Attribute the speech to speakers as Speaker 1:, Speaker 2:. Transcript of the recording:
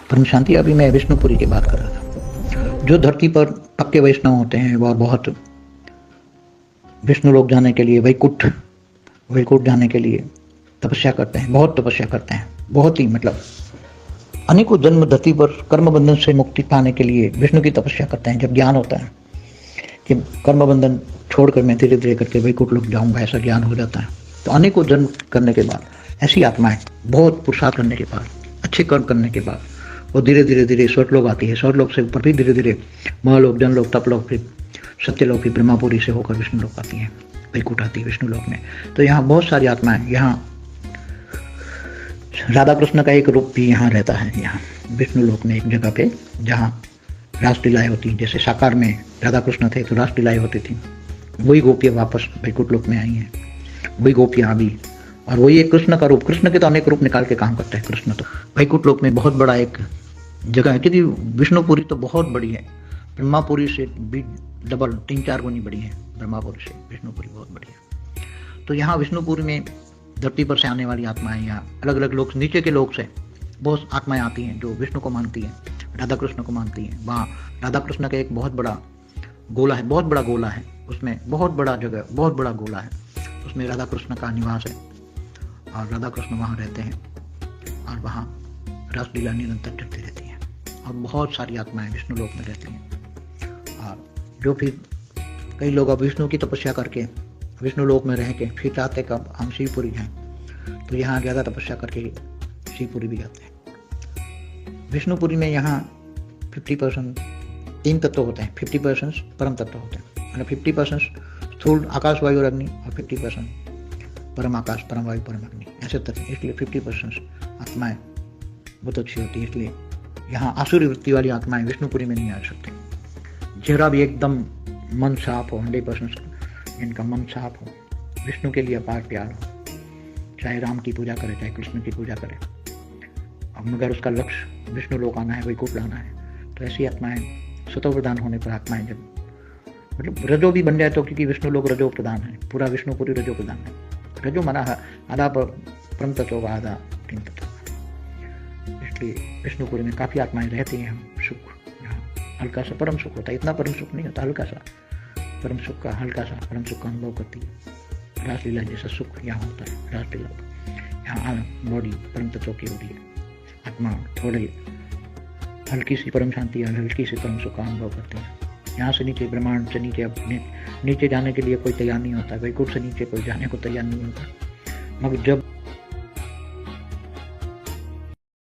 Speaker 1: परम शांति। अभी मैं विष्णुपुरी की बात कर रहा था। जो धरती पर पक्के वैष्णव होते हैं वह बहुत विष्णु लोक जाने के लिए, वैकुंठ जाने के लिए तपस्या करते हैं, बहुत तपस्या करते हैं, बहुत ही मतलब अनेकों जन्म धरती पर कर्म बंधन से मुक्ति पाने के लिए विष्णु की तपस्या करते हैं। जब ज्ञान होता है कि कर्म बंधन छोड़कर मैं धीरे धीरे करके वैकुंठ लोक जाऊंगा, ऐसा ज्ञान हो जाता है, तो अनेकों जन्म करने के बाद ऐसी आत्माएं बहुत पुरुषार्थ करने के बाद, अच्छे कर्म करने के बाद वो धीरे धीरे धीरे स्वर्गलोक आती है। स्वर्गलोक से ऊपर भी धीरे धीरे महलोक, जनलोक, तपलोक, फिर सत्यलोक, फिर ब्रह्मापुरी से होकर विष्णु लोक आती है, वैकुंठ आती है विष्णु लोक में। तो यहाँ बहुत सारी आत्माएं, यहाँ राधा कृष्ण का एक रूप भी यहाँ रहता है, यहाँ विष्णु लोक में एक जगह पे जहाँ रासलीलाएं होती, जैसे साकार में राधा कृष्ण थे तो रासलीलाएं होती थी, वही गोपियाँ वापस वैकुंठ लोक में आई हैं, वही गोपियाँ अभी, और वही एक कृष्ण का रूप। कृष्ण के तो अनेक रूप निकाल के काम करते हैं कृष्ण। तो वैकुंठ लोक में बहुत बड़ा एक जगह है, क्योंकि विष्णुपुरी तो बहुत बड़ी है, ब्रह्मापुरी से भी डबल 3-4 गुनी बड़ी है ब्रह्मापुरी से, विष्णुपुरी बहुत बड़ी है। तो यहाँ विष्णुपुरी में धरती पर से आने वाली आत्माएं, यहाँ अलग अलग लोग, नीचे के लोग से बहुत आत्माएं आती हैं जो विष्णु को मानती हैं, राधा कृष्ण को मानती हैं। वहाँ राधा कृष्ण का एक बहुत बड़ा गोला है, बहुत बड़ा गोला है, उसमें बहुत बड़ा जगह, बहुत बड़ा गोला है, उसमें राधा कृष्ण का निवास है और राधा कृष्ण वहाँ रहते हैं और वहाँ रासलीला निरंतर चलती रहती है। और बहुत सारी आत्माएं विष्णु लोक में रहती हैं। और जो फिर कई लोग अब विष्णु की तपस्या करके विष्णु लोक में रह के फिर चाहते कब हम शिवपुरी जाएं, तो यहाँ ज़्यादा तपस्या करके शिवपुरी भी जाते हैं। विष्णुपुरी में यहाँ 50% 3 तत्व होते हैं, 50% परम तत्व होते हैं, मतलब 50% स्थूल आकाश, वायु और अग्नि, और 50% परम आकाश, परम वायु, परम अग्नि, ऐसे तत्व। इसलिए 50% आत्माएं बहुत अच्छी होती है। इसलिए यहाँ आसुरी वृत्ति वाली आत्माएं विष्णुपुरी में नहीं आ सकती। जरा भी एकदम मन साफ हो, 100% इनका मन साफ हो, विष्णु के लिए अपार प्यार हो, चाहे राम की पूजा करे चाहे कृष्ण की पूजा करे, अब मगर उसका लक्ष्य विष्णु लोक आना है, वैकुंठ लाना है, तो ऐसी आत्माएं सतो प्रधान होने पर आत्माएं जब मतलब रजो भी बन जाए तो, क्योंकि विष्णु लोक रजो प्रधान है, पूरा विष्णुपुरी रजो प्रधान है। रजो माना आधा परम तत्व होगा, आधा तीन तत्व होगा। इसलिए विष्णुपुरी में काफ़ी आत्माएं रहती हैं। हम सुख यहाँ हल्का सा परम सुख होता है, इतना परम सुख नहीं होता, हल्का सा परम सुख का, हल्का सा परम सुख का अनुभव करती है। रासलीला जैसा सुख यहाँ होता है, रासलीला यहाँ बॉडी परम तत्व की होती है, आत्मा थोड़ी हल्की सी परम शांति और हल्की सी परम सुख का अनुभव करते हैं। यहाँ से नीचे, ब्रह्मांड से नीचे, अपने नीचे जाने के लिए कोई तैयार नहीं होता, वैकुंठ से नीचे कोई जाने को तैयार नहीं होता। मगर जब